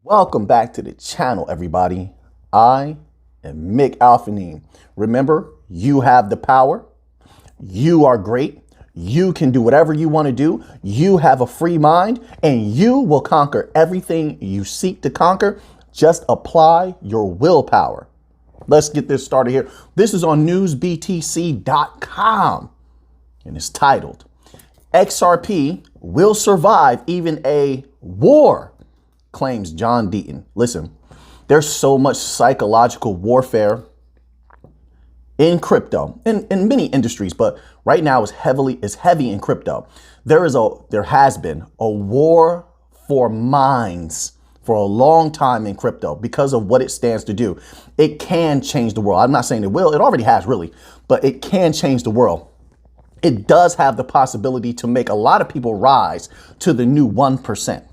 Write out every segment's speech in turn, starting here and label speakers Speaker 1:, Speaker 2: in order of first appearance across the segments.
Speaker 1: Welcome back to the channel, everybody. I am Mick Alphanine. Remember, you have the power. You are great. You can do whatever you want to do. You have a free mind and you will conquer everything you seek to conquer. Just apply your willpower. Let's get this started here. This is on newsbtc.com and it's titled, XRP will survive even a war, claims John Deaton. Listen, there's so much psychological warfare in crypto, in many industries, but right now is heavy in crypto. There has been a war for minds for a long time in crypto because of what it stands to do. It can change the world. I'm not saying it will. It already has, really, but it can change the world. It does have the possibility to make a lot of people rise to the new 1%.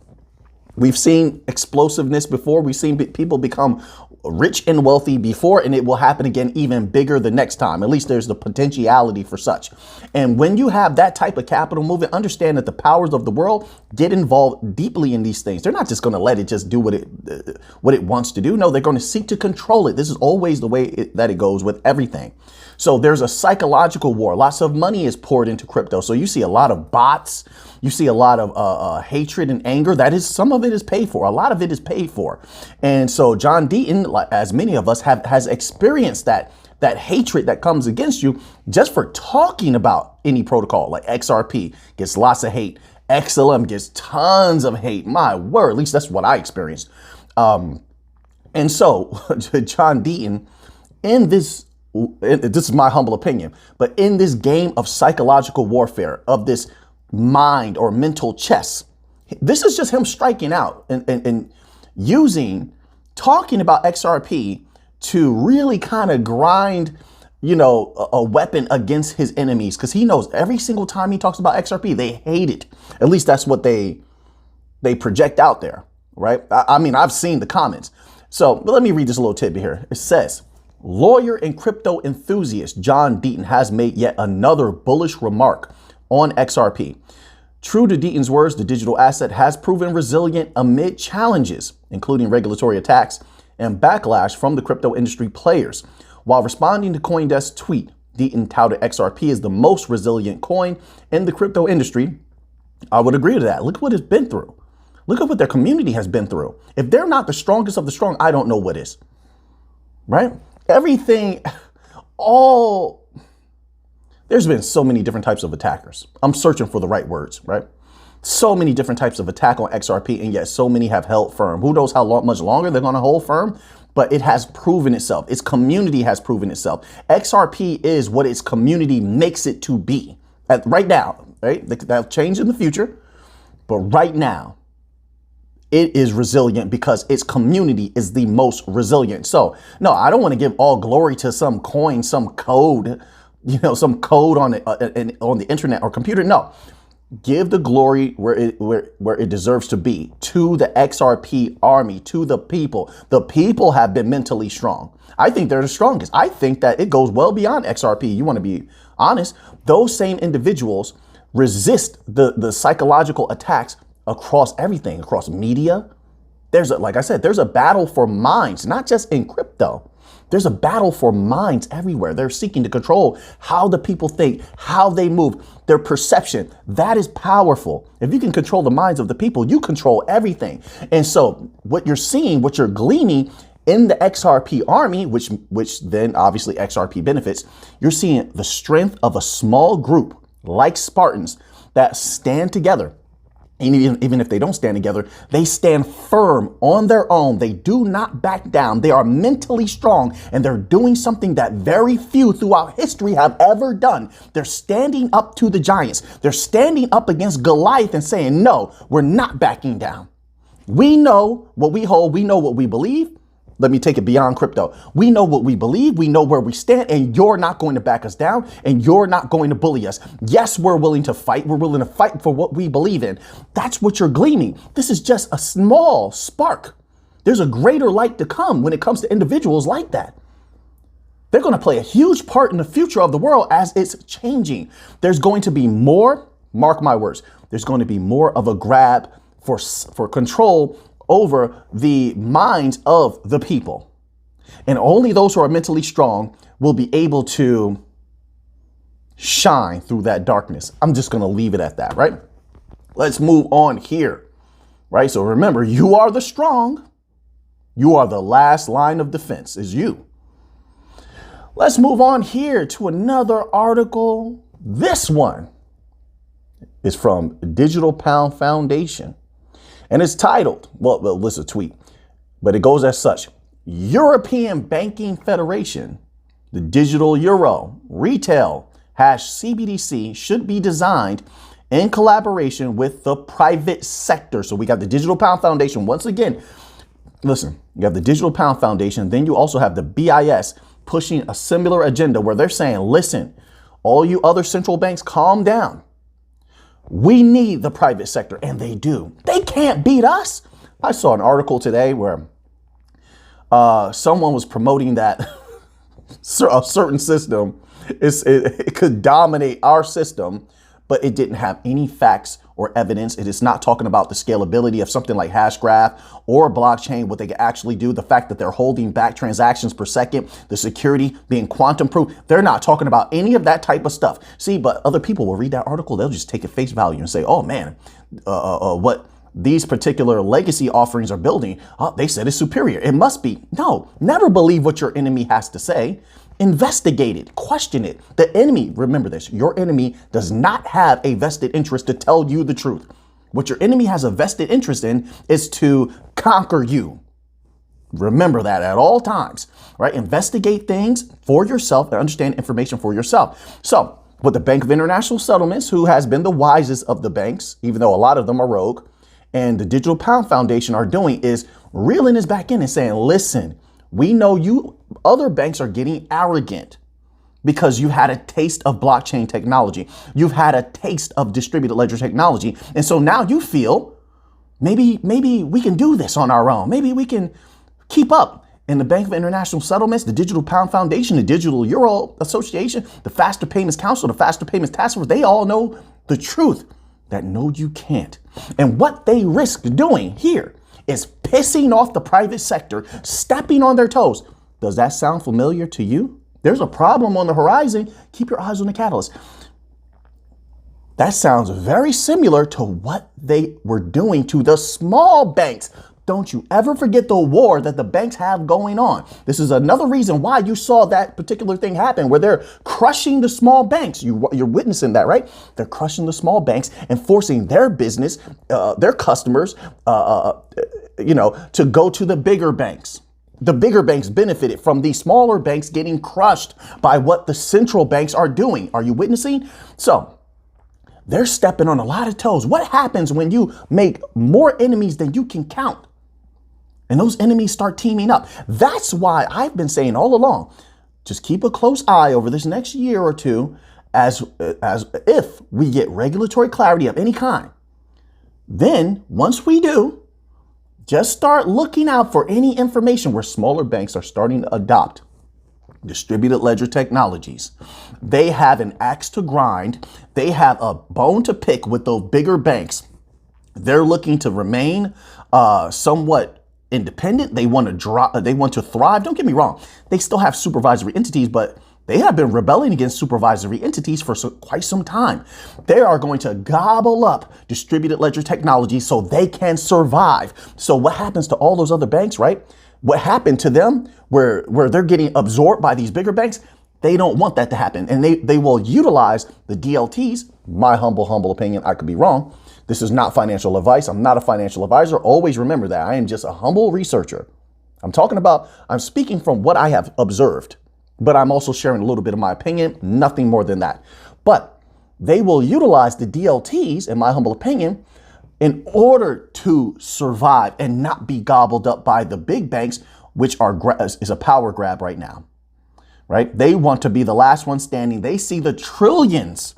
Speaker 1: We've seen explosiveness before. We've seen people become rich and wealthy before, and it will happen again even bigger the next time. At least there's the potentiality for such. And when you have that type of capital movement, understand that the powers of the world get involved deeply in these things. They're not just going to let it just do what it wants to do. No, they're going to seek to control it. This is always the way that it goes with everything. So there's a psychological war. Lots of money is poured into crypto. So you see a lot of bots. You see a lot of hatred and anger. That is, some of it is paid for. A lot of it is paid for. And so John Deaton, as many of us has experienced that hatred that comes against you just for talking about any protocol. Like XRP gets lots of hate. XLM gets tons of hate. My word, at least that's what I experienced. And so John Deaton, this is my humble opinion, but in this game of psychological warfare, of this mind or mental chess, this is just him striking out and talking about XRP to really kind of grind, a weapon against his enemies. Because he knows every single time he talks about XRP, they hate it. At least that's what they project out there, right? I mean, I've seen the comments. So let me read this little tidbit here. It says, lawyer and crypto enthusiast John Deaton has made yet another bullish remark on XRP. True to Deaton's words, the digital asset has proven resilient amid challenges, including regulatory attacks and backlash from the crypto industry players. While responding to CoinDesk's tweet, Deaton touted XRP as the most resilient coin in the crypto industry. I would agree to that. Look what it's been through. Look at what their community has been through. If they're not the strongest of the strong, I don't know what is. Right? There's been so many different types of attackers. I'm searching for the right words, right? So many different types of attack on XRP, and yet so many have held firm. Who knows how much longer they're going to hold firm, but it has proven itself. Its community has proven itself. XRP is what its community makes it to be right now, right? That'll change in the future, but right now, it is resilient because its community is the most resilient. So no, I don't want to give all glory to some coin, some code, some code on the internet or computer. No, give the glory where it deserves to be, to the XRP army, to the people. The people have been mentally strong. I think they're the strongest. I think that it goes well beyond XRP. You want to be honest. Those same individuals resist the psychological attacks across everything, across media. Like I said, there's a battle for minds, not just in crypto. There's a battle for minds everywhere. They're seeking to control how the people think, how they move, their perception. That is powerful. If you can control the minds of the people, you control everything. And so what you're seeing, what you're gleaning in the XRP army, which then obviously XRP benefits, you're seeing the strength of a small group like Spartans that stand together. And even if they don't stand together, they stand firm on their own. They do not back down. They are mentally strong, and they're doing something that very few throughout history have ever done. They're standing up to the giants. They're standing up against Goliath and saying, no, we're not backing down. We know what we hold. We know what we believe. Let me take it beyond crypto. We know what we believe. We know where we stand, and you're not going to back us down, and you're not going to bully us. Yes, we're willing to fight. We're willing to fight for what we believe in. That's what you're gleaning. This is just a small spark. There's a greater light to come when it comes to individuals like that. They're going to play a huge part in the future of the world as it's changing. There's going to be more, mark my words, there's going to be more of a grab for control over the minds of the people. And only those who are mentally strong will be able to shine through that darkness. I'm just going to leave it at that, right? Let's move on here, right? So remember, you are the strong. You are the last line of defense, is you. Let's move on here to another article. This one is from Digital Pound Foundation, and it's titled, well, it's a tweet, but it goes as such. European Banking Federation, the digital euro, retail #CBDC should be designed in collaboration with the private sector. So we got the Digital Pound Foundation. Once again, listen, you have the Digital Pound Foundation. Then you also have the BIS pushing a similar agenda where they're saying, listen, all you other central banks, calm down. We need the private sector, and they do. They can't beat us. I saw an article today where someone was promoting that a certain system it could dominate our system, but it didn't have any facts or evidence. It is not talking about the scalability of something like Hashgraph or blockchain, what they can actually do, the fact that they're holding back transactions per second, the security being quantum proof. They're not talking about any of that type of stuff. See, but other people will read that article. They'll just take it face value and say, oh man, what these particular legacy offerings are building, they said it's superior. It must be. No, never believe what your enemy has to say. Investigate it, question it. The enemy, remember this, your enemy does not have a vested interest to tell you the truth. What your enemy has a vested interest in is to conquer you. Remember that at all times, right? Investigate things for yourself and understand information for yourself. So what the Bank of International Settlements, who has been the wisest of the banks, even though a lot of them are rogue, and the Digital Pound Foundation are doing is reeling us back in and saying, listen, we know you other banks are getting arrogant because you had a taste of blockchain technology. You've had a taste of distributed ledger technology. And so now you feel maybe we can do this on our own. Maybe we can keep up. And the Bank of International Settlements, the Digital Pound Foundation, the Digital Euro Association, the Faster Payments Council, the Faster Payments Task Force, they all know the truth that no, you can't. And what they risk doing here is pissing off the private sector, stepping on their toes. Does that sound familiar to you? There's a problem on the horizon. Keep your eyes on the catalyst. That sounds very similar to what they were doing to the small banks. Don't you ever forget the war that the banks have going on. This is another reason why you saw that particular thing happen, where they're crushing the small banks. You're witnessing that, right? They're crushing the small banks and forcing their business, their customers, to go to the bigger banks. The bigger banks benefited from the smaller banks getting crushed by what the central banks are doing. Are you witnessing? So they're stepping on a lot of toes. What happens when you make more enemies than you can count? And those enemies start teaming up. That's why I've been saying all along, just keep a close eye over this next year or two as if we get regulatory clarity of any kind. Then once we do, just start looking out for any information where smaller banks are starting to adopt distributed ledger technologies. They have an axe to grind. They have a bone to pick with those bigger banks. They're looking to remain somewhat independent. They want to thrive. Don't get me wrong. They still have supervisory entities, but they have been rebelling against supervisory entities for quite some time. They are going to gobble up distributed ledger technology so they can survive. So what happens to all those other banks, right? What happened to them where they're getting absorbed by these bigger banks? They don't want that to happen. And they will utilize the DLTs. My humble opinion, I could be wrong. This is not financial advice. I'm not a financial advisor. Always remember that. I am just a humble researcher. I'm speaking from what I have observed, but I'm also sharing a little bit of my opinion, nothing more than that. But they will utilize the DLTs, in my humble opinion, in order to survive and not be gobbled up by the big banks, which is a power grab right now, right? They want to be the last one standing. They see the trillions,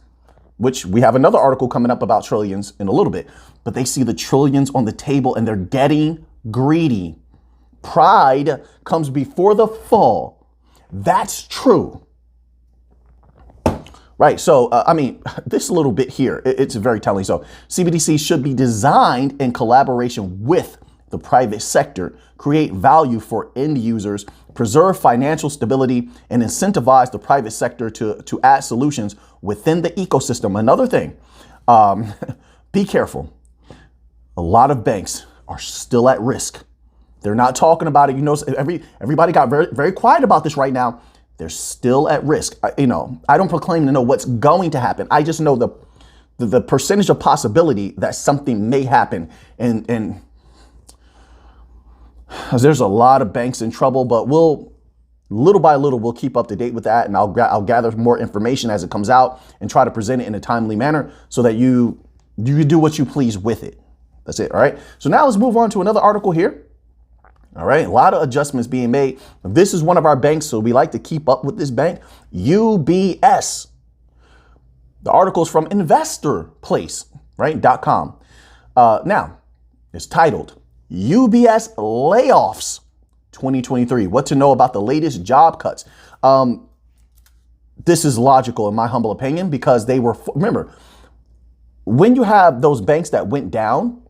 Speaker 1: which we have another article coming up about trillions in a little bit, but they see the trillions on the table and they're getting greedy. Pride comes before the fall. That's true. Right. So, this little bit here, it's very telling. So CBDC should be designed in collaboration with the private sector, create value for end users, preserve financial stability, and incentivize the private sector to add solutions within the ecosystem. Another thing, be careful. A lot of banks are still at risk. They're not talking about it. You know, everybody got very, very quiet about this right now. They're still at risk. I don't proclaim to know what's going to happen. I just know the percentage of possibility that something may happen. And there's a lot of banks in trouble, but little by little, we'll keep up to date with that. And I'll gather more information as it comes out and try to present it in a timely manner so that you do what you please with it. That's it. All right. So now let's move on to another article here. All right. A lot of adjustments being made. This is one of our banks, so we like to keep up with this bank, UBS. The article is from investorplace, right? .com. Now, it's titled UBS Layoffs 2023. What to know about the latest job cuts. This is logical, in my humble opinion, because remember, when you have those banks that went down,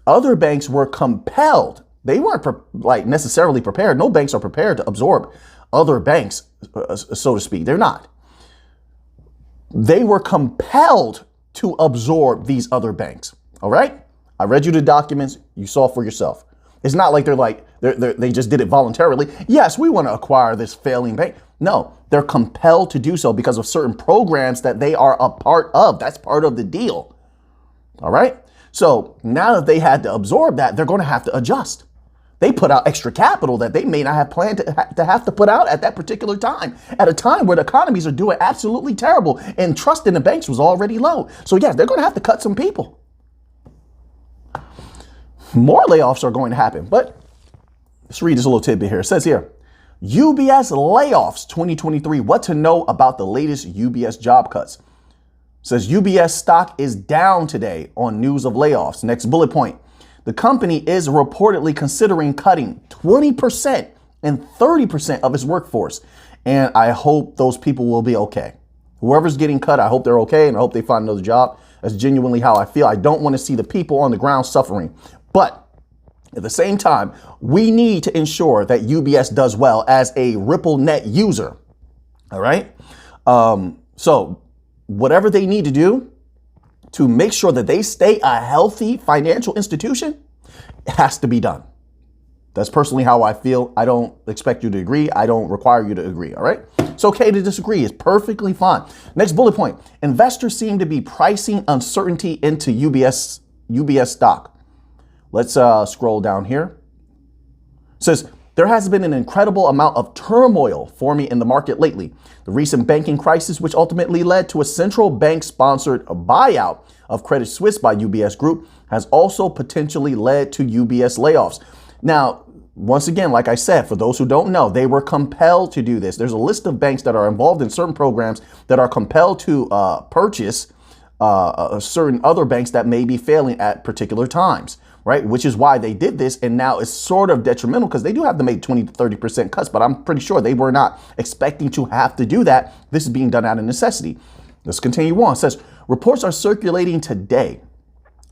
Speaker 1: other banks were compelled. They weren't necessarily prepared. No banks are prepared to absorb other banks, so to speak. They're not. They were compelled to absorb these other banks. All right. I read you the documents. You saw for yourself. It's not like they just did it voluntarily. Yes, we want to acquire this failing bank. No, they're compelled to do so because of certain programs that they are a part of. That's part of the deal. All right. So now that they had to absorb that, they're going to have to adjust. They put out extra capital that they may not have planned to have to put out at that particular time, at a time where the economies are doing absolutely terrible and trust in the banks was already low. So yes, they're going to have to cut some people. More layoffs are going to happen, but let's read this little tidbit here. It says here, UBS layoffs 2023. What to know about the latest UBS job cuts. It says UBS stock is down today on news of layoffs. Next bullet point. The company is reportedly considering cutting 20% and 30% of its workforce. And I hope those people will be okay. Whoever's getting cut, I hope they're okay. And I hope they find another job. That's genuinely how I feel. I don't want to see the people on the ground suffering. But at the same time, we need to ensure that UBS does well as a Ripple Net user. All right. So whatever they need to do to make sure that they stay a healthy financial institution, it has to be done. That's personally how I feel. I don't expect you to agree. I don't require you to agree. All right. It's okay to disagree. It's perfectly fine. Next bullet point. Investors seem to be pricing uncertainty into UBS stock. Let's scroll down here. It says, there has been an incredible amount of turmoil forming in the market lately. The recent banking crisis, which ultimately led to a central bank-sponsored buyout of Credit Suisse by UBS Group, has also potentially led to UBS layoffs. Now, once again, like I said, for those who don't know, they were compelled to do this. There's a list of banks that are involved in certain programs that are compelled to purchase certain other banks that may be failing at particular times. Right, which is why they did this. And now it's sort of detrimental because they do have to make 20 to 30% cuts. But I'm pretty sure they were not expecting to have to do that. This is being done out of necessity. Let's continue on. It says reports are circulating today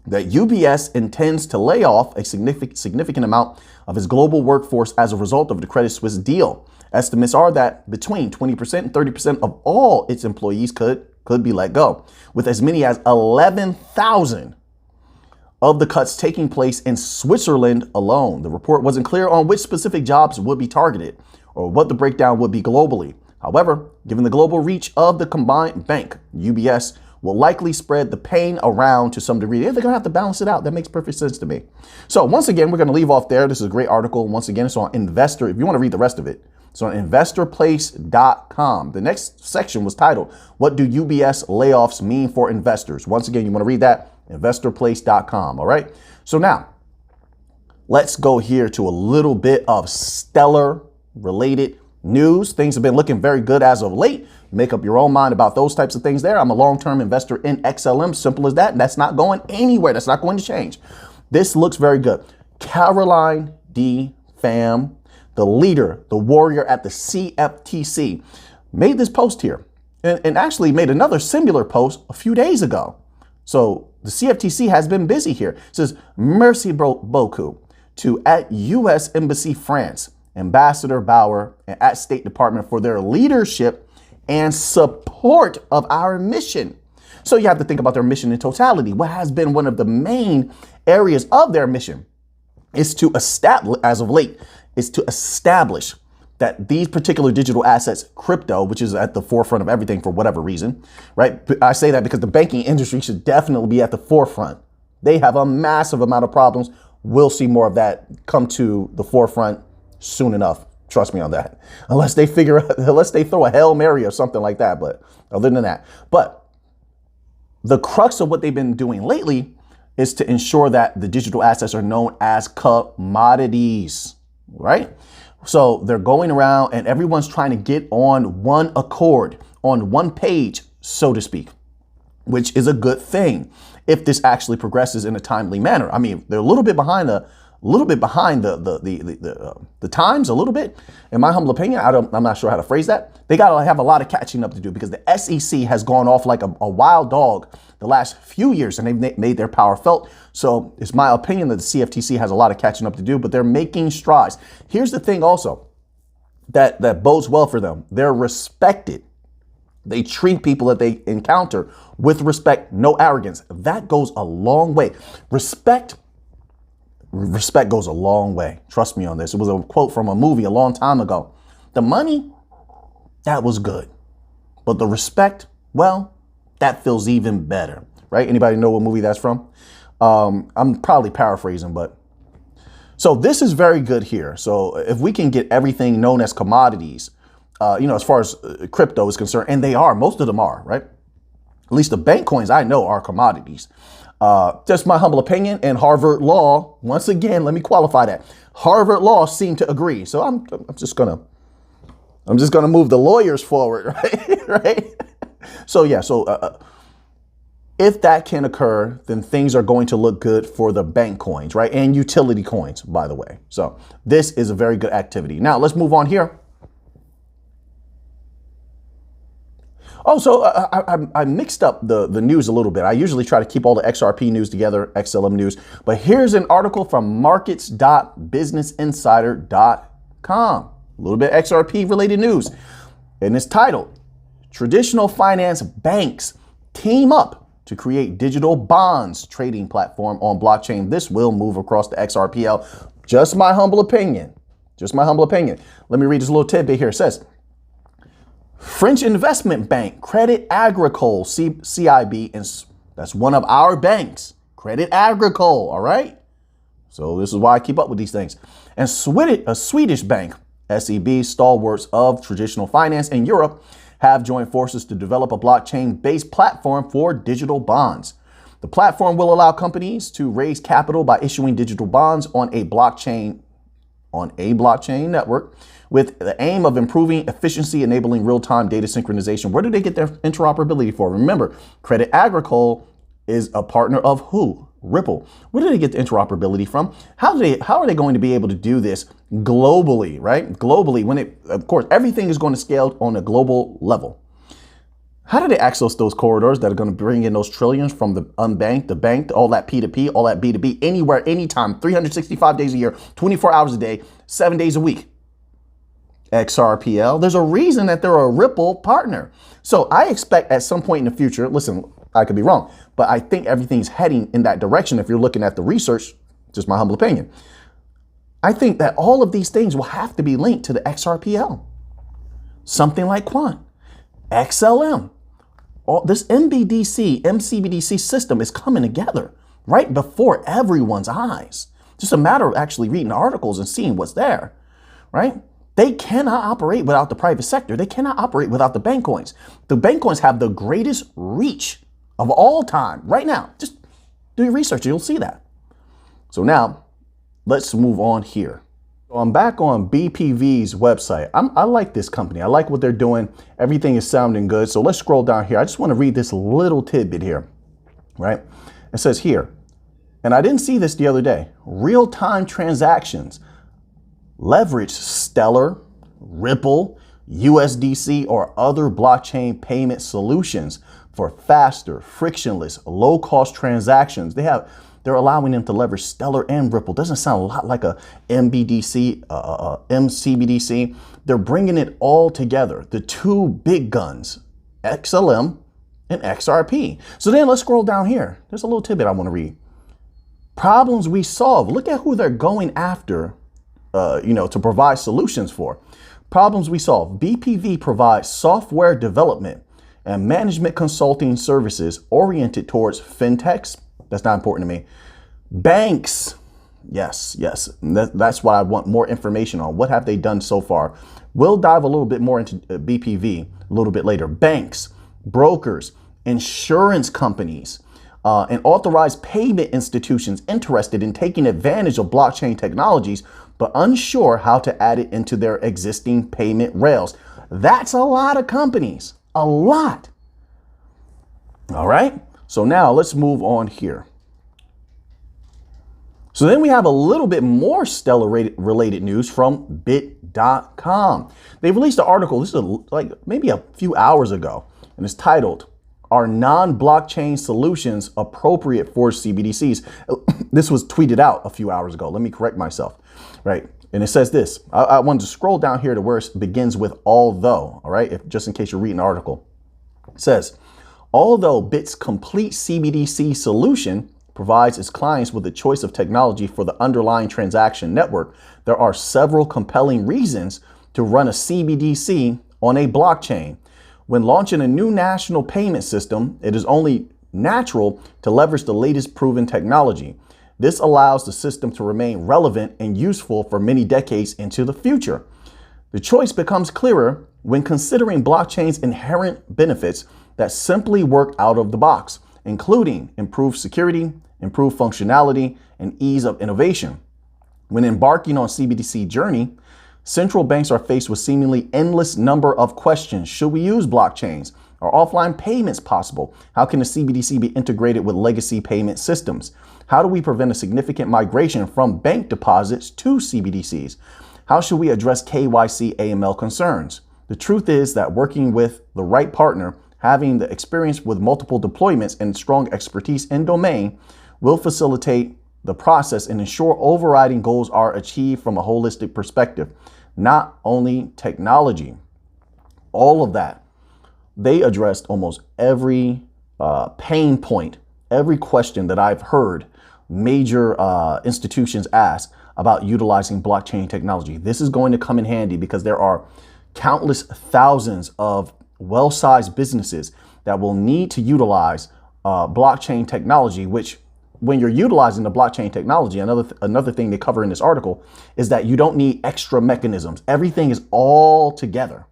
Speaker 1: that UBS intends to lay off a significant amount of its global workforce as a result of the Credit Suisse deal. Estimates are that between 20% and 30% of all its employees could be let go, with as many as 11,000 of the cuts taking place in Switzerland alone. The report wasn't clear on which specific jobs would be targeted or what the breakdown would be globally. However, given the global reach of the combined bank, UBS will likely spread the pain around to some degree. They're going to have to balance it out. That makes perfect sense to me. So once again, we're going to leave off there. This is a great article. Once again, it's on Investor. If you want to read the rest of it, it's on investorplace.com. The next section was titled, What do UBS layoffs mean for investors? Once again, you want to read that? Investorplace.com. All right. So now let's go here to a little bit of stellar related news. Things have been looking very good as of late. Make up your own mind about those types of things there. I'm a long-term investor in XLM. Simple as that. And that's not going anywhere. That's not going to change. This looks very good. Caroline D. Pham, the leader, the warrior at the CFTC, made this post here and actually made another similar post a few days ago. So the CFTC has been busy here. It says, merci beaucoup to at U.S. Embassy France, Ambassador Bauer, and at State Department for their leadership and support of our mission. So you have to think about their mission in totality. What has been one of the main areas of their mission is to establish, as of late, is to establish that these particular digital assets, crypto, which is at the forefront of everything for whatever reason, right? I say that because the banking industry should definitely be at the forefront. They have a massive amount of problems. We'll see more of that come to the forefront soon enough. Trust me on that. Unless they throw a Hail Mary or something like that. But other than that, but the crux of what they've been doing lately is to ensure that the digital assets are known as commodities, right? So they're going around and everyone's trying to get on one accord, on one page, so to speak, which is a good thing if this actually progresses in a timely manner. I mean, they're a little bit behind the times, a little bit. In my humble opinion, I'm not sure how to phrase that. They got to have a lot of catching up to do because the SEC has gone off like a wild dog the last few years and they've made their power felt. So it's my opinion that the CFTC has a lot of catching up to do, but they're making strides. Here's the thing also that bodes well for them. They're respected. They treat people that they encounter with respect, no arrogance. That goes a long way. Respect goes a long way. Trust me on this. It was a quote from a movie a long time ago. The money, that was good. But the respect, well, that feels even better, right? Anybody know what movie that's from? I'm probably paraphrasing, but so this is very good here. So if we can get everything known as commodities, as far as crypto is concerned, and they are, most of them are, right? At least the bank coins I know are commodities. Just my humble opinion, and Harvard Law, once again, let me qualify that. Harvard Law seemed to agree. So I'm just gonna move the lawyers forward, right? Right? So yeah, if that can occur, then things are going to look good for the bank coins, right? And utility coins, by the way. So this is a very good activity. Now let's move on here. Oh, so I mixed up the news a little bit. I usually try to keep all the XRP news together, XLM news. But here's an article from markets.businessinsider.com. A little bit XRP related news. And it's titled, Traditional Finance Banks Team Up to Create Digital Bonds Trading Platform on Blockchain. This will move across the XRPL. Just my humble opinion. Just my humble opinion. Let me read this little tidbit here. It says, French investment bank Crédit Agricole, CIB, and that's one of our banks, Crédit Agricole, all right? So this is why I keep up with these things. And a Swedish bank, SEB, stalwarts of traditional finance in Europe, have joined forces to develop a blockchain-based platform for digital bonds. The platform will allow companies to raise capital by issuing digital bonds on a blockchain network, with the aim of improving efficiency, enabling real-time data synchronization. Where do they get their interoperability for? Remember, Crédit Agricole is a partner of who? Ripple. Where do they get the interoperability from? How are they going to be able to do this globally, right? Globally, of course, everything is going to scale on a global level. How do they access those corridors that are going to bring in those trillions from the unbanked, the banked, all that P2P, all that B2B, anywhere, anytime, 365 days a year, 24 hours a day, 7 days a week? XRPL. There's a reason that they're a Ripple partner. So I expect at some point in the future, listen, I could be wrong, but I think everything's heading in that direction. If you're looking at the research, just my humble opinion, I think that all of these things will have to be linked to the XRPL. Something like Quant, XLM, all this MCBDC system is coming together right before everyone's eyes. Just a matter of actually reading the articles and seeing what's there, right? They cannot operate without the private sector. They cannot operate without the bank coins. The bank coins have the greatest reach of all time right now. Just do your research, you'll see that. So now let's move on here. So I'm back on BPV's website. I like this company. I like what they're doing. Everything is sounding good. So let's scroll down here. I just want to read this little tidbit here, right? It says here, and I didn't see this the other day, real-time transactions leverage Stellar, Ripple, USDC, or other blockchain payment solutions for faster, frictionless, low-cost transactions. They have They're allowing them to leverage Stellar and Ripple. Doesn't sound a lot like a MBDC, MCBDC. They're bringing it all together. The two big guns, XLM and XRP. So then let's scroll down here. There's a little tidbit I want to read. Problems we solve. Look at who they're going after, to provide solutions for. Problems we solve. BPV provides software development and management consulting services oriented towards fintechs. That's not important to me. Banks. Yes. That's what I want more information on. What have they done so far? We'll dive a little bit more into BPV a little bit later. Banks, brokers, insurance companies, and authorized payment institutions interested in taking advantage of blockchain technologies, but unsure how to add it into their existing payment rails. That's a lot of companies, a lot. All right. So now let's move on here. So then we have a little bit more Stellar related news from bit.com. They released an article. This is like maybe a few hours ago, and it's titled, "Are non-blockchain solutions appropriate for CBDCs?" This was tweeted out a few hours ago. Let me correct myself, right? And it says this. I wanted to scroll down here to where it begins with although, all right? Just in case you're reading the article. It says, although Bit's complete CBDC solution provides its clients with a choice of technology for the underlying transaction network, there are several compelling reasons to run a CBDC on a blockchain. When launching a new national payment system, it is only natural to leverage the latest proven technology. This allows the system to remain relevant and useful for many decades into the future. The choice becomes clearer when considering blockchain's inherent benefits that simply work out of the box, including improved security, improved functionality, and ease of innovation. When embarking on CBDC journey, central banks are faced with seemingly endless number of questions. Should we use blockchains? Are offline payments possible? How can a CBDC be integrated with legacy payment systems? How do we prevent a significant migration from bank deposits to CBDCs? How should we address KYC AML concerns? The truth is that working with the right partner, having the experience with multiple deployments and strong expertise in domain will facilitate the process and ensure overriding goals are achieved from a holistic perspective, not only technology. All of that. They addressed almost every pain point, every question that I've heard major institutions ask about utilizing blockchain technology. This is going to come in handy because there are countless thousands of well-sized businesses that will need to utilize blockchain technology, which when you're utilizing the blockchain technology, another thing they cover in this article is that you don't need extra mechanisms. Everything is all together.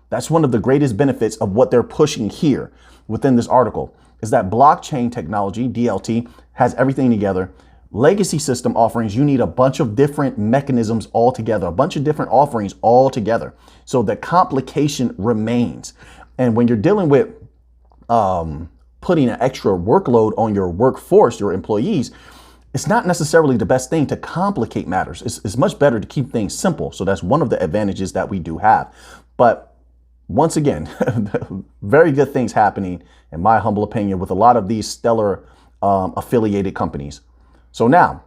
Speaker 1: That's one of the greatest benefits of what they're pushing here within this article is that blockchain technology, DLT, has everything together. Legacy system offerings, you need a bunch of different mechanisms all together, a bunch of different offerings all together. So the complication remains. And when you're dealing with putting an extra workload on your workforce, your employees, it's not necessarily the best thing to complicate matters. It's much better to keep things simple. So that's one of the advantages that we do have. But once again, very good things happening, in my humble opinion, with a lot of these Stellar affiliated companies. So now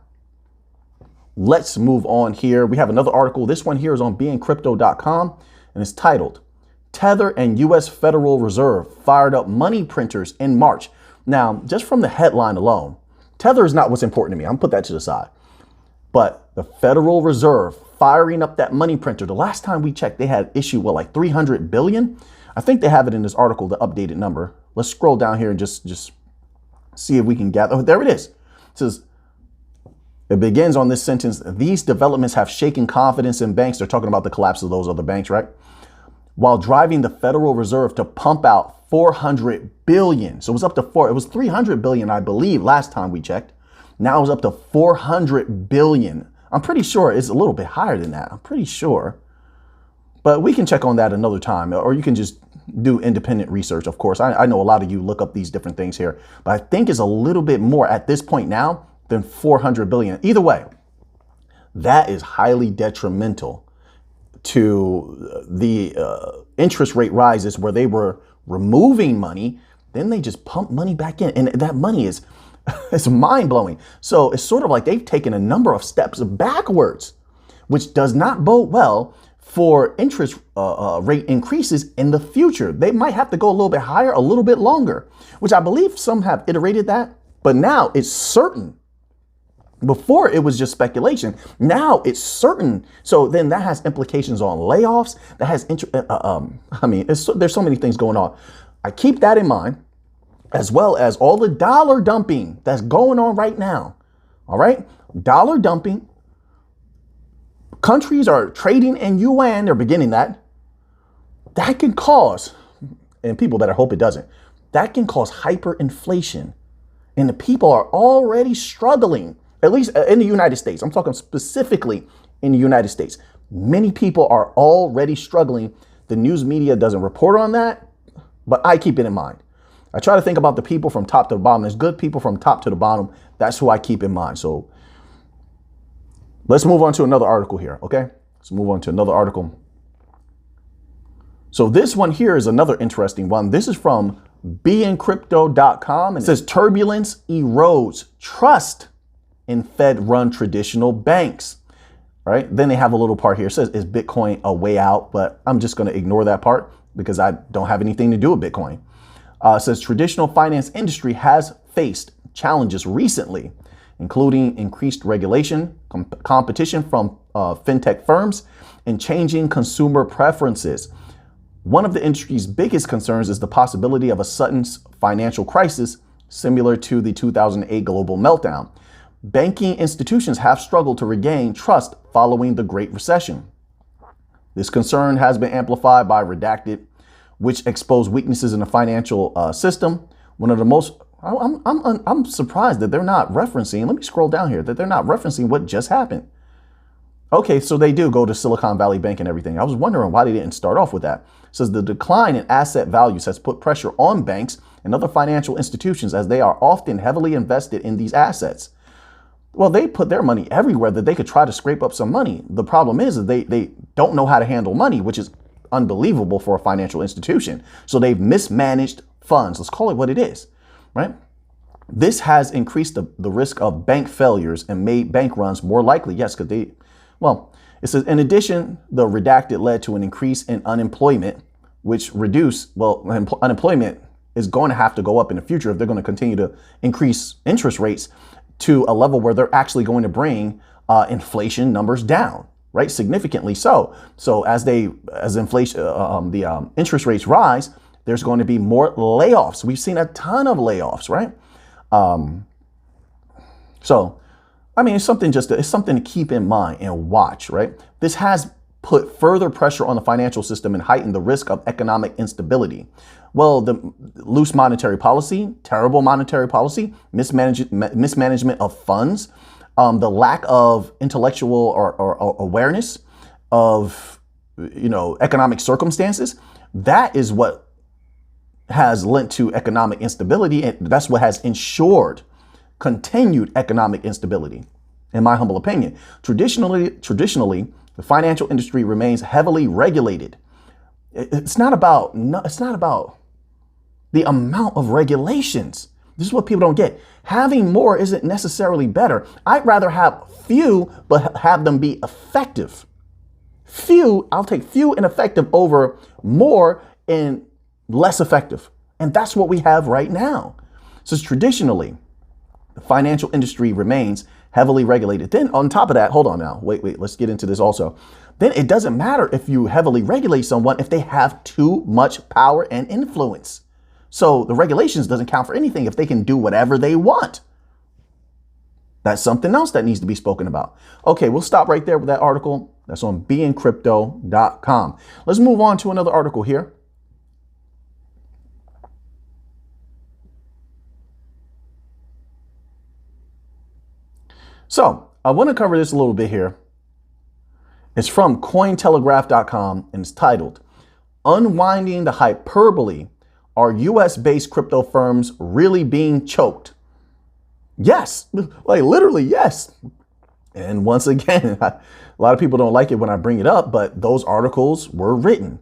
Speaker 1: let's move on here. We have another article. This one here is on beincrypto.com and it's titled, Tether and U.S. Federal Reserve fired up money printers in March. Now, just from the headline alone, Tether is not what's important to me. I'm gonna put that to the side. But the Federal Reserve firing up that money printer. The last time we checked, they had issued, what, like 300 billion? I think they have it in this article, the updated number. Let's scroll down here and just see if we can gather. Oh, there it is. It says, it begins on this sentence, these developments have shaken confidence in banks. They're talking about the collapse of those other banks, right? While driving the Federal Reserve to pump out 400 billion. So it was up to it was 300 billion, I believe, last time we checked. Now it's up to 400 billion. I'm pretty sure it's a little bit higher than that. I'm pretty sure. But we can check on that another time, or you can just do independent research. Of course, I know a lot of you look up these different things here, but I think it's a little bit more at this point now than 400 billion. Either way, that is highly detrimental to the interest rate rises where they were removing money. Then they just pump money back in. And that money is It's mind blowing. So it's sort of like they've taken a number of steps backwards, which does not bode well for interest rate increases in the future. They might have to go a little bit higher, a little bit longer, which I believe some have iterated that, but now it's certain. Before it was just speculation. Now it's certain. So then that has implications on layoffs. That has, there's so many things going on. I keep that in mind, as well as all the dollar dumping that's going on right now. All right. Dollar dumping. Countries are trading in yuan. They're beginning that. That can cause, and people better hope it doesn't, that can cause hyperinflation. And the people are already struggling, at least in the United States. I'm talking specifically in the United States. Many people are already struggling. The news media doesn't report on that, but I keep it in mind. I try to think about the people from top to the bottom. There's good people from top to the bottom. That's who I keep in mind. So let's move on to another article here. Okay, let's move on to another article. So this one here is another interesting one. This is from beincrypto.com. It says turbulence erodes trust in Fed-run traditional banks. All right. Then they have a little part here. It says, is Bitcoin a way out? But I'm just going to ignore that part because I don't have anything to do with Bitcoin. It says traditional finance industry has faced challenges recently, including increased regulation, competition from fintech firms, and changing consumer preferences. One of the industry's biggest concerns is the possibility of a sudden financial crisis similar to the 2008 global meltdown. Banking institutions have struggled to regain trust following the Great Recession. This concern has been amplified by Redacted, which exposed weaknesses in the financial system. One of the most, I'm surprised that they're not referencing, let me scroll down here, that they're not referencing what just happened. Okay, so they do go to Silicon Valley Bank and everything. I was wondering why they didn't start off with that. It says the decline in asset values has put pressure on banks and other financial institutions as they are often heavily invested in these assets. Well, they put their money everywhere that they could try to scrape up some money. The problem is that they don't know how to handle money, which is unbelievable for a financial institution. So they've mismanaged funds. Let's call it what it is, right? This has increased the risk of bank failures and made bank runs more likely. Yes, because it says, in addition, the Redacted led to an increase in unemployment, which unemployment is going to have to go up in the future if they're going to continue to increase interest rates to a level where they're actually going to bring inflation numbers down, right? Significantly so. So as inflation, the interest rates rise, there's going to be more layoffs. We've seen a ton of layoffs, right? It's something to keep in mind and watch, right? This has put further pressure on the financial system and heightened the risk of economic instability. Well, the loose monetary policy, terrible monetary policy, mismanagement of funds, the lack of intellectual or awareness of, economic circumstances, that is what has lent to economic instability. And that's what has ensured continued economic instability, in my humble opinion. Traditionally, the financial industry remains heavily regulated. It's not about the amount of regulations. This is what people don't get. Having more isn't necessarily better. I'd rather have few, but have them be effective. I'll take few and effective over more and less effective. And that's what we have right now. So traditionally, the financial industry remains heavily regulated. Then on top of that, hold on now, wait, let's get into this also. Then it doesn't matter if you heavily regulate someone if they have too much power and influence. So the regulations doesn't count for anything if they can do whatever they want. That's something else that needs to be spoken about. Okay, we'll stop right there with that article. That's on beincrypto.com. Let's move on to another article here. So I want to cover this a little bit here. It's from Cointelegraph.com and it's titled, Unwinding the Hyperbole. Are US-based crypto firms really being choked? Yes, like literally yes. And once again, a lot of people don't like it when I bring it up, but those articles were written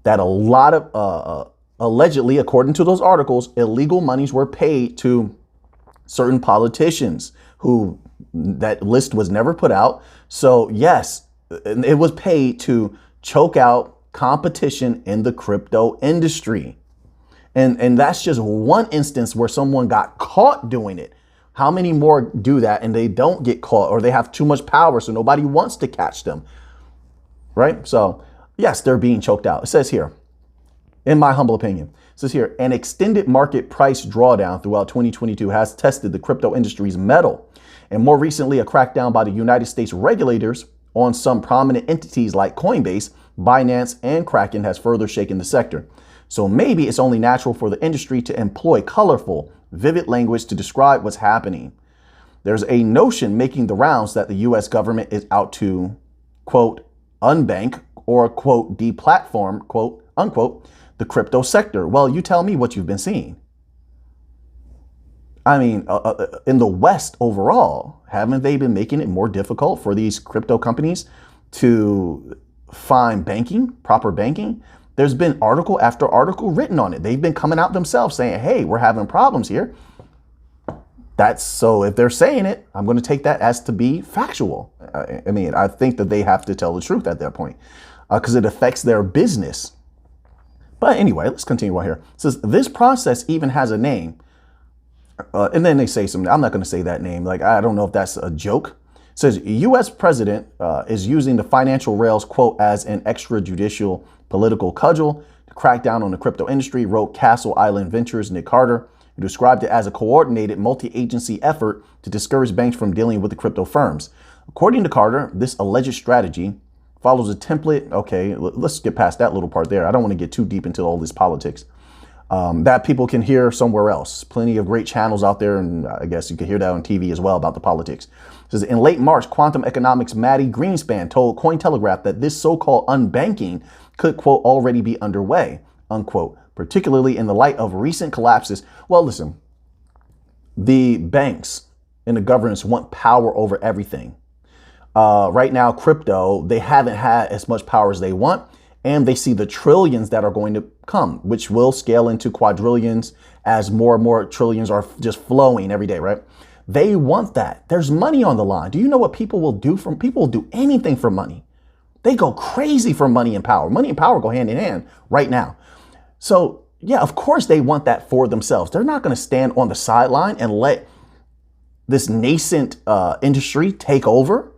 Speaker 1: that a lot of, allegedly, according to those articles, illegal monies were paid to certain politicians who that list was never put out. So yes, it was paid to choke out competition in the crypto industry. And that's just one instance where someone got caught doing it. How many more do that and they don't get caught, or they have too much power so nobody wants to catch them, right? So yes, they're being choked out. It says here, in my humble opinion, it says here, an extended market price drawdown throughout 2022 has tested the crypto industry's mettle. And more recently, a crackdown by the United States regulators on some prominent entities like Coinbase, Binance, and Kraken has further shaken the sector. So maybe it's only natural for the industry to employ colorful, vivid language to describe what's happening. There's a notion making the rounds that the US government is out to, quote, unbank or, quote, deplatform, quote, unquote, the crypto sector. Well, you tell me what you've been seeing. I mean, in the West overall, haven't they been making it more difficult for these crypto companies to find banking, proper banking? There's been article after article written on it. They've been coming out themselves saying, hey, we're having problems here. So if they're saying it, I'm going to take that as to be factual. I mean, I think that they have to tell the truth at that point because it affects their business. But anyway, let's continue right here. It says this process even has a name. And then they say something. I'm not going to say that name. Like, I don't know if that's a joke. It says U.S. president is using the financial rails, quote, as an extrajudicial political cudgel to crack down on the crypto industry, wrote Castle Island Ventures' Nick Carter, who described it as a coordinated multi-agency effort to discourage banks from dealing with the crypto firms. According to Carter, this alleged strategy follows a template. Okay, let's get past that little part there. I don't want to get too deep into all this politics. That people can hear somewhere else. Plenty of great channels out there, and I guess you can hear that on TV as well about the politics. It says in late March, quantum economics Maddie Greenspan told Cointelegraph that this so-called unbanking could, quote, already be underway, unquote, particularly in the light of recent collapses. Well, listen, the banks and the governments want power over everything. Right now, crypto, they haven't had as much power as they want. And they see the trillions that are going to come, which will scale into quadrillions as more and more trillions are just flowing every day, right? They want that. There's money on the line. Do you know what people will do? People will do anything for money. They go crazy for money and power. Money and power go hand in hand right now. So yeah, of course they want that for themselves. They're not going to stand on the sideline and let this nascent industry take over.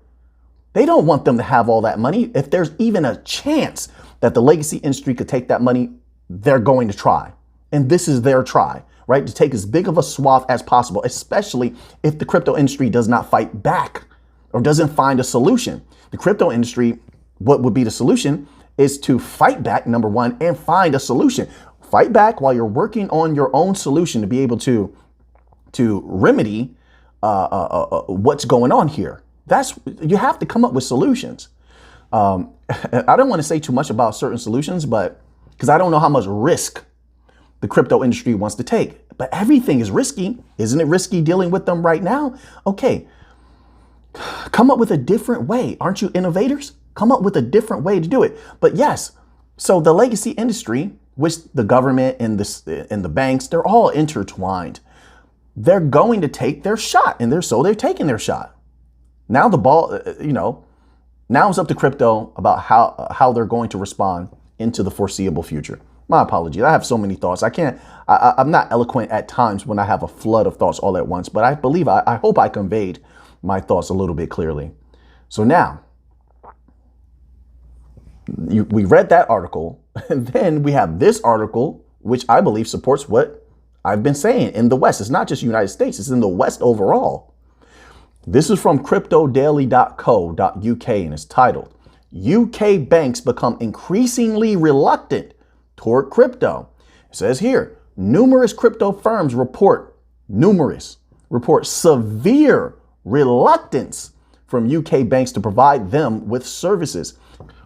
Speaker 1: They don't want them to have all that money. If there's even a chance that the legacy industry could take that money, they're going to try. And this is their try, right? To take as big of a swath as possible, especially if the crypto industry does not fight back or doesn't find a solution. The crypto industry, what would be the solution is to fight back, number one, and find a solution. Fight back while you're working on your own solution to be able to remedy what's going on here. You have to come up with solutions. I don't want to say too much about certain solutions, but because I don't know how much risk the crypto industry wants to take. But everything is risky. Isn't it risky dealing with them right now? Okay, come up with a different way. Aren't you innovators? Come up with a different way to do it. But yes, so the legacy industry, which the government and the banks, they're all intertwined. They're going to take their shot, and they're taking their shot. Now the ball, now it's up to crypto about how they're going to respond into the foreseeable future. My apologies. I have so many thoughts. I'm not eloquent at times when I have a flood of thoughts all at once, but I hope I conveyed my thoughts a little bit clearly. So now we read that article, and then we have this article, which I believe supports what I've been saying in the West. It's not just United States. It's in the West overall. This is from cryptodaily.co.uk and it's titled, UK banks become increasingly reluctant toward crypto. It says here, numerous crypto firms report severe reluctance from UK banks to provide them with services.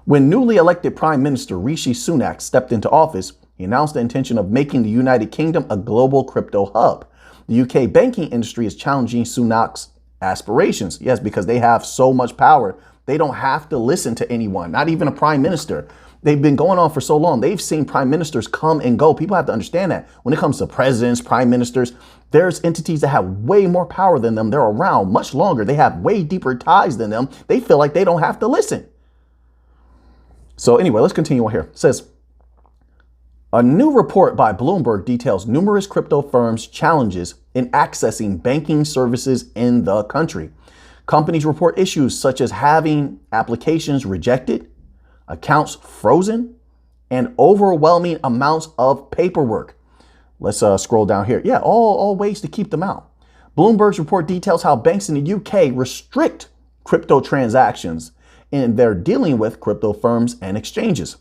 Speaker 1: When newly elected Prime Minister Rishi Sunak stepped into office, he announced the intention of making the United Kingdom a global crypto hub. The UK banking industry is challenging Sunak's aspirations. Yes, because they have so much power. They don't have to listen to anyone, not even a prime minister. They've been going on for so long. They've seen prime ministers come and go. People have to understand that when it comes to presidents, prime ministers, there's entities that have way more power than them. They're around much longer. They have way deeper ties than them. They feel like they don't have to listen. So anyway, let's continue on here. It says, a new report by Bloomberg details numerous crypto firms' challenges in accessing banking services in the country. Companies report issues such as having applications rejected, accounts frozen, and overwhelming amounts of paperwork. Let's scroll down here. Yeah, all ways to keep them out. Bloomberg's report details how banks in the UK restrict crypto transactions and they're dealing with crypto firms and exchanges.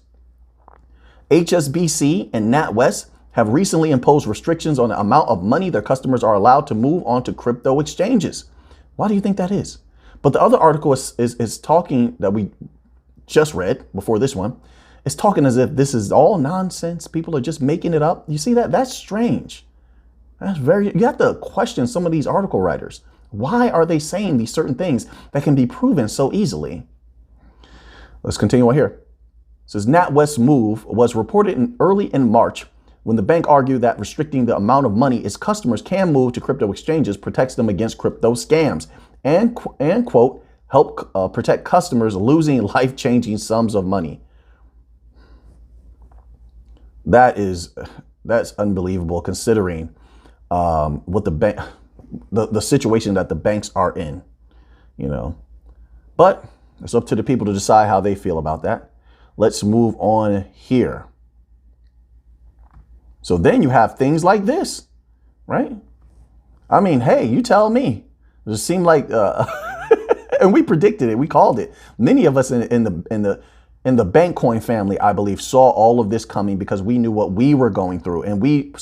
Speaker 1: HSBC and NatWest have recently imposed restrictions on the amount of money their customers are allowed to move onto crypto exchanges. Why do you think that is? But the other article is talking that we just read before this one. It's talking as if this is all nonsense. People are just making it up. You see that? That's strange. You have to question some of these article writers. Why are they saying these certain things that can be proven so easily? Let's continue on here. It says NatWest's move was reported early in March when the bank argued that restricting the amount of money its customers can move to crypto exchanges protects them against crypto scams and quote, help protect customers losing life-changing sums of money. That's unbelievable considering what the situation that the banks are in, but it's up to the people to decide how they feel about that. Let's move on here. So then you have things like this, right? I mean, hey, you tell me. It just seemed like, and we predicted it. We called it. Many of us in the Bankcoin family, I believe, saw all of this coming because we knew what we were going through, and we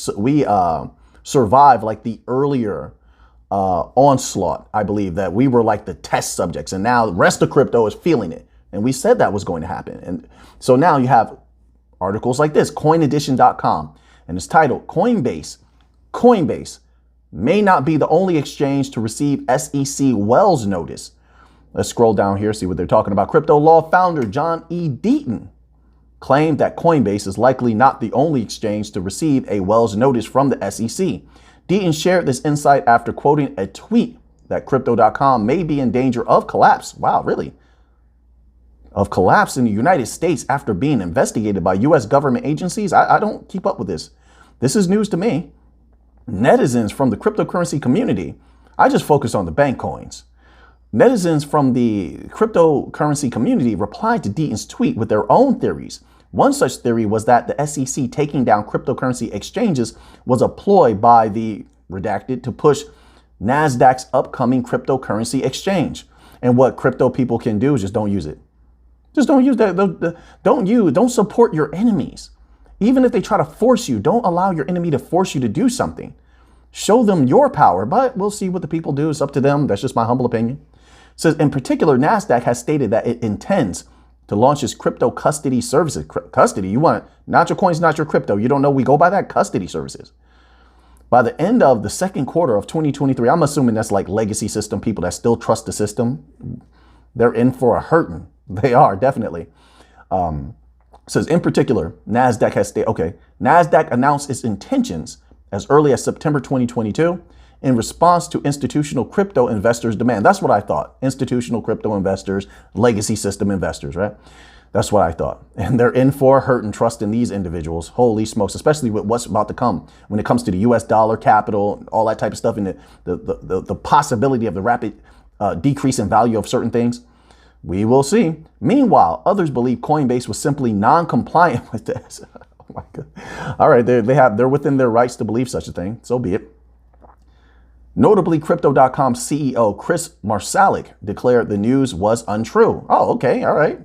Speaker 1: survived like the earlier onslaught. I believe that we were like the test subjects, and now the rest of crypto is feeling it. And we said that was going to happen. And so now you have articles like this, coinedition.com, and it's titled Coinbase may not be the only exchange to receive SEC Wells notice. Let's scroll down here, see what they're talking about. Crypto law founder John E. Deaton claimed that Coinbase is likely not the only exchange to receive a Wells notice from the SEC. Deaton shared this insight after quoting a tweet that Crypto.com may be in danger of collapse. Wow, really? Of collapse in the United States after being investigated by U.S. government agencies? I don't keep up with this. This is news to me. Netizens from the cryptocurrency community, I just focus on the bank coins. Netizens from the cryptocurrency community replied to Deaton's tweet with their own theories. One such theory was that the SEC taking down cryptocurrency exchanges was a ploy by the redacted to push NASDAQ's upcoming cryptocurrency exchange. And what crypto people can do is just don't use it. Just don't use that. Don't support your enemies. Even if they try to force you, don't allow your enemy to force you to do something. Show them your power, but we'll see what the people do. It's up to them. That's just my humble opinion. It says, in particular, NASDAQ has stated that it intends to launch its crypto custody services. Custody, you want not your coins, not your crypto. You don't know we go by that? Custody services. By the end of the second quarter of 2023, I'm assuming that's like legacy system, people that still trust the system. They're in for a hurting. They are, definitely. Says, in particular, NASDAQ has stated, NASDAQ announced its intentions as early as September 2022 in response to institutional crypto investors' demand. That's what I thought. Institutional crypto investors, legacy system investors, right? That's what I thought. And they're in for a hurt and trust in these individuals. Holy smokes, especially with what's about to come when it comes to the US dollar capital, all that type of stuff, and the possibility of the rapid decrease in value of certain things. We will see. Meanwhile, others believe Coinbase was simply non-compliant with this. Oh my God. All right, they're within their rights to believe such a thing. So be it. Notably, Crypto.com CEO Chris Marsalek declared the news was untrue. Oh, okay, all right.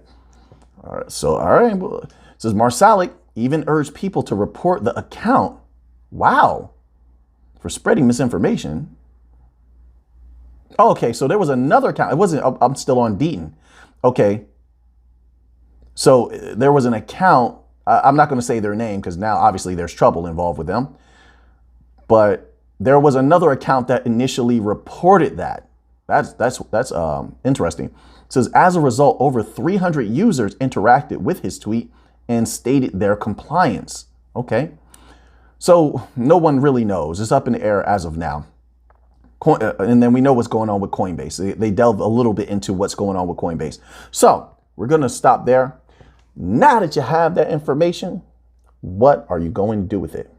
Speaker 1: All right. So, all right. Well, it says Marsalek even urged people to report the account. Wow. For spreading misinformation. Oh, okay, so there was another account. It wasn't, I'm still on Deaton. Okay. So there was an account. I'm not going to say their name because now obviously there's trouble involved with them. But there was another account that initially reported that. That's interesting. It It says, as a result, over 300 users interacted with his tweet and stated their compliance. Okay. So no one really knows. It's up in the air as of now. And then we know what's going on with Coinbase. They delve a little bit into what's going on with Coinbase. So we're going to stop there. Now that you have that information, what are you going to do with it?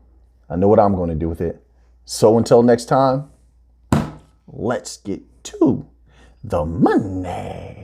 Speaker 1: I know what I'm going to do with it. So until next time, let's get to the money.